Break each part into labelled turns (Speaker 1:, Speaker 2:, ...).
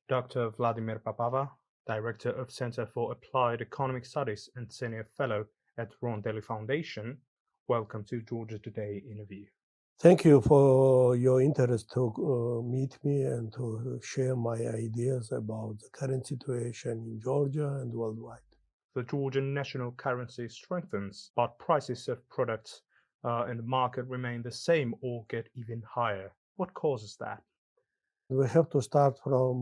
Speaker 1: Dr. Vladimer Papava, Director of Center for Applied Economic Studies and Senior Fellow at Rondeli Foundation, welcome to Georgia Today interview.
Speaker 2: Thank you for your interest to meet me and to share my ideas about the current situation in Georgia and worldwide.
Speaker 1: The Georgian national currency strengthens, but prices of products in the market remain the same or get even higher. What causes that?
Speaker 2: We have to start from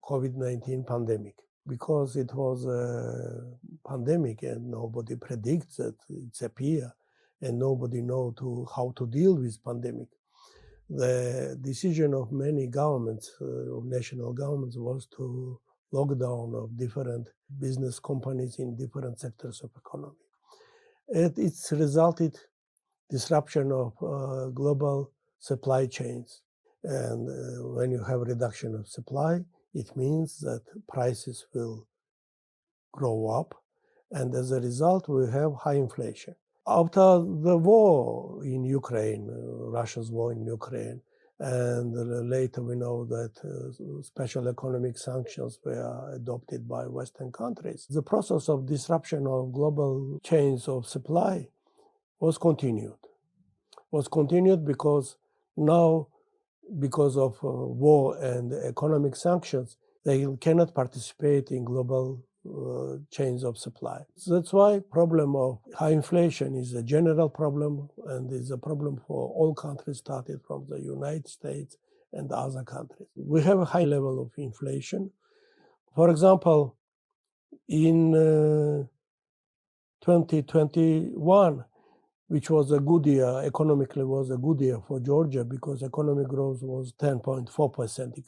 Speaker 2: COVID-19 pandemic because it was a pandemic and nobody predicts that it's appear and nobody know how to deal with pandemic. The decision of many governments, of national governments, was to lock down of different business companies in different sectors of economy. And it's resulted disruption of global supply chains. And when you have reduction of supply, it means that prices will grow up. And as a result, we have high inflation. After the war in Ukraine, Russia's war in Ukraine, and later we know that special economic sanctions were adopted by Western countries, the process of disruption of global chains of supply was continued. Because now, because of war and economic sanctions, they cannot participate in global chains of supply. So that's why problem of high inflation is a general problem and is a problem for all countries, started from the United States and other countries. We have a high level of inflation. For example, in 2021, which was a good year, economically was a good year for Georgia because economic growth was 10.4%,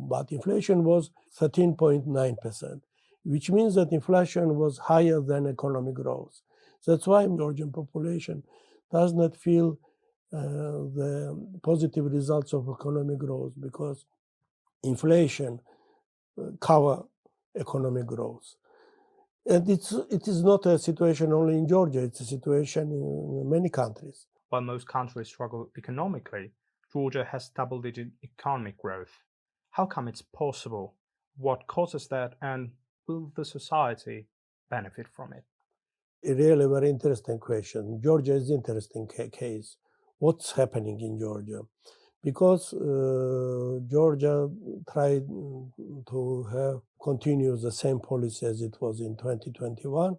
Speaker 2: but inflation was 13.9%. Which means that inflation was higher than economic growth. That's why Georgian population does not feel the positive results of economic growth because inflation cover economic growth. And it is not a situation only in Georgia, it's a situation in many countries.
Speaker 1: While most countries struggle economically, Georgia has double-digit economic growth. How come it's possible? What causes that? And will the society benefit from it?
Speaker 2: A really very interesting question. Georgia is an interesting case. What's happening in Georgia? Because Georgia tried to continue the same policy as it was in 2021,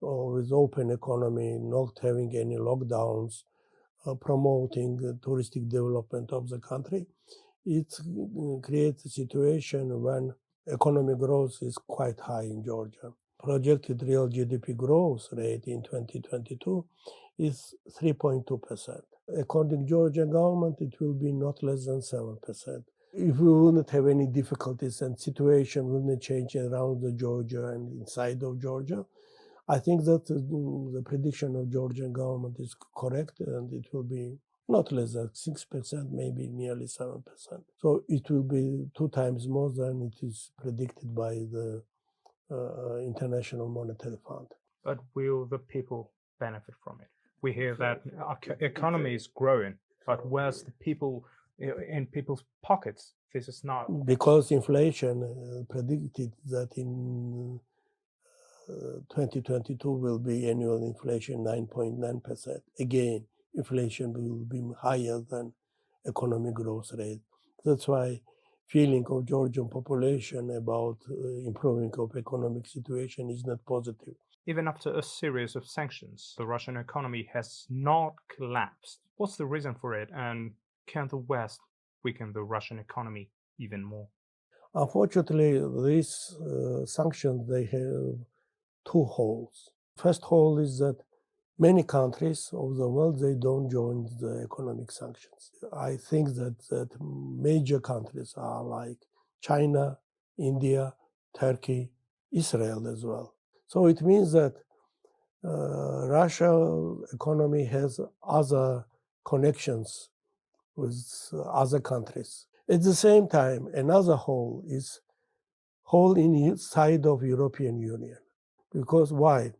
Speaker 2: with open economy, not having any lockdowns, promoting touristic development of the country. It creates a situation when economic growth is quite high in Georgia. Projected real GDP growth rate in 2022 is 3.2%. According to Georgian government, it will be not less than 7%. If we wouldn't have any difficulties and situation wouldn't change around the Georgia and inside of Georgia, I think that the prediction of Georgian government is correct and it will be not less than 6%, maybe nearly 7%. So it will be 2 times more than it is predicted by the International Monetary Fund.
Speaker 1: But will the people benefit from it? We hear that our economy is growing, but where's the people in people's pockets? This is not.
Speaker 2: Because inflation predicted that in 2022 will be annual inflation 9.9%. Again, inflation will be higher than economic growth rate. That's why feeling of Georgian population about improving of economic situation is not positive.
Speaker 1: Even after a series of sanctions, the Russian economy has not collapsed. What's the reason for it, and can the West weaken the Russian economy even more?
Speaker 2: Unfortunately, these sanctions, they have 2 holes. First hole is that many countries of the world, they don't join the economic sanctions. I think that major countries are like China, India, Turkey, Israel as well. So it means that Russia's economy has other connections with other countries. At the same time, another hole is hole inside of European Union. Because why?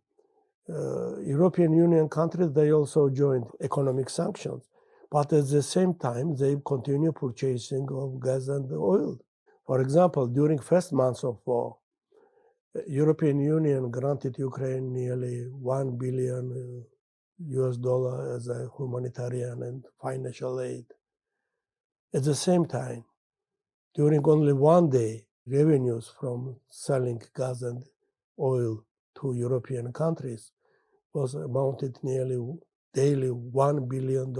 Speaker 2: European Union countries, they also joined economic sanctions, but at the same time, they continue purchasing of gas and oil. For example, during first months of war, European Union granted Ukraine nearly 1 billion US dollar as a humanitarian and financial aid. At the same time, during only one day, revenues from selling gas and oil to European countries was amounted nearly daily $1 billion.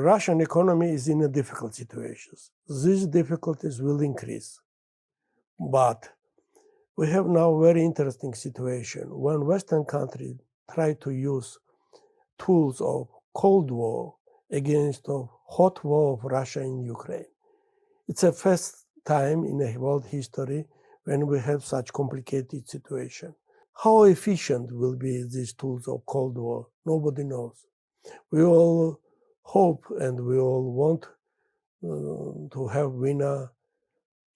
Speaker 2: Russian economy is in a difficult situation. These difficulties will increase. But we have now a very interesting situation when Western countries try to use tools of Cold War against the hot war of Russia in Ukraine. It's the first time in a world history when we have such complicated situation. How efficient will be these tools of Cold War? Nobody knows. We all hope and we all want to have winner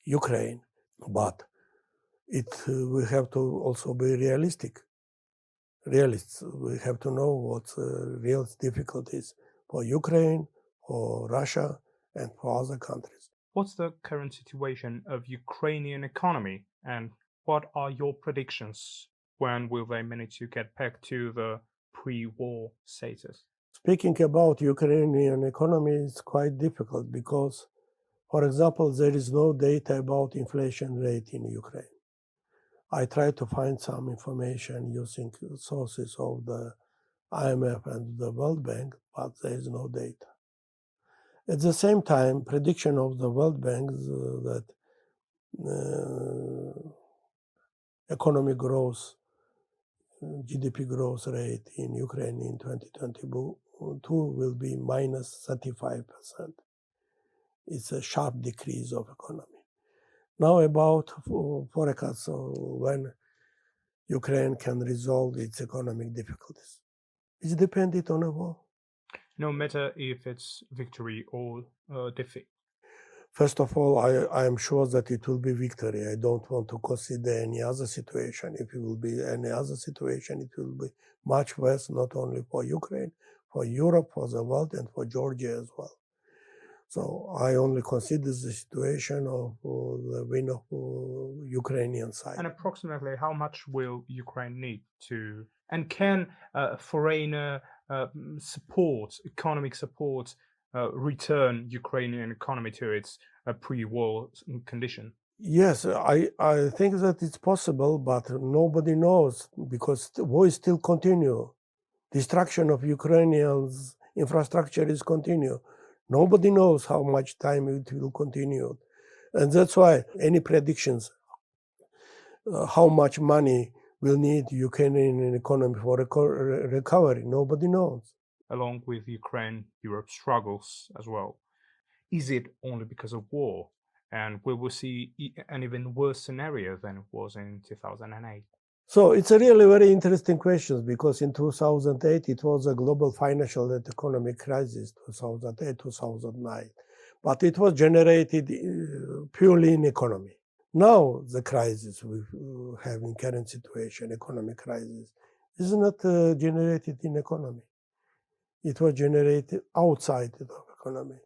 Speaker 2: Ukraine, but we have to also be realists. We have to know what real difficulties for Ukraine, for Russia, and for other countries.
Speaker 1: What's the current situation of Ukrainian economy, and what are your predictions? When will they manage to get back to the pre-war status?
Speaker 2: Speaking about Ukrainian economy is quite difficult because, for example, there is no data about inflation rate in Ukraine. I tried to find some information using sources of the IMF and the World Bank, but there is no data. At the same time, prediction of the World Bank that economic growth, GDP growth rate in Ukraine in 2022 will be minus 35%. It's a sharp decrease of economy. Now about forecasts when Ukraine can resolve its economic difficulties. It's dependent on a war.
Speaker 1: No matter if it's victory or defeat.
Speaker 2: First of all, I am sure that it will be victory. I don't want to consider any other situation. If it will be any other situation, it will be much worse, not only for Ukraine, for Europe, for the world, and for Georgia as well. So I only consider the situation of the win of Ukrainian side.
Speaker 1: And approximately how much will Ukraine need to, and can foreign support, economic support, return Ukrainian economy to its pre-war condition?
Speaker 2: Yes, I think that it's possible, but nobody knows because the war is still continue. Destruction of Ukrainians' infrastructure is continue. Nobody knows how much time it will continue. And that's why any predictions, how much money will need Ukrainian economy for recovery, nobody knows.
Speaker 1: Along with Ukraine, Europe struggles as well. Is it only because of war? And will we see an even worse scenario than it was in 2008?
Speaker 2: So it's a really very interesting question because in 2008 it was a global financial and economic crisis, 2008, 2009. But it was generated purely in economy. Now the crisis we have in current situation, economic crisis, is not generated in economy. It was generated outside of economy.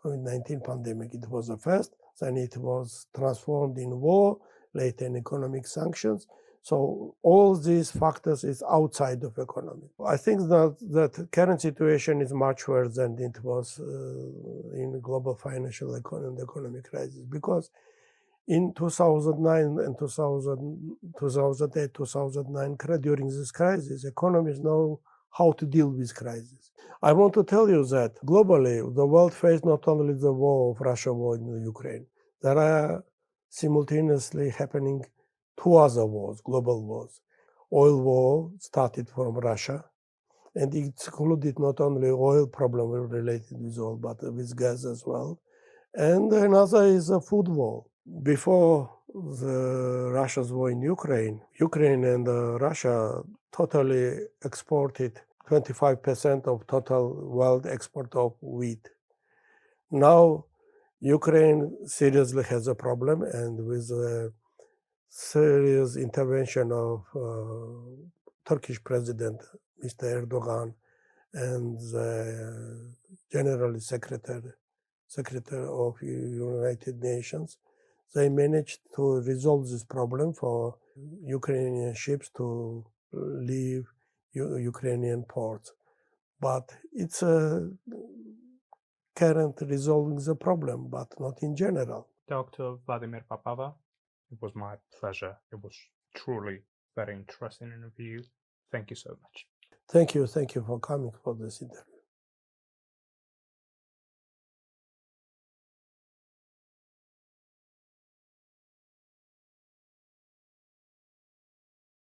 Speaker 2: COVID-19 pandemic, it was the first, then it was transformed in war, later in economic sanctions. So all these factors is outside of economy. I think that current situation is much worse than it was in global financial and economic crisis because in 2009 and 2008, 2009, during this crisis, economies know how to deal with crisis. I want to tell you that globally, the world faced not only the war of Russia war in Ukraine, there are simultaneously happening two other wars, global wars. Oil war started from Russia, and it included not only oil problem related with oil, but with gas as well. And another is a food war. Before the Russia's war in Ukraine and Russia totally exported 25% of total world export of wheat. Now, Ukraine seriously has a problem, and with a serious intervention of Turkish President Mr. Erdogan and the General Secretary Secretary of United Nations. They managed to resolve this problem for Ukrainian ships to leave Ukrainian ports. But it's a current resolving the problem, but not in general.
Speaker 1: Dr. Vladimir Papava, it was my pleasure. It was truly very interesting interview. Thank you so much.
Speaker 2: Thank you for coming for this interview.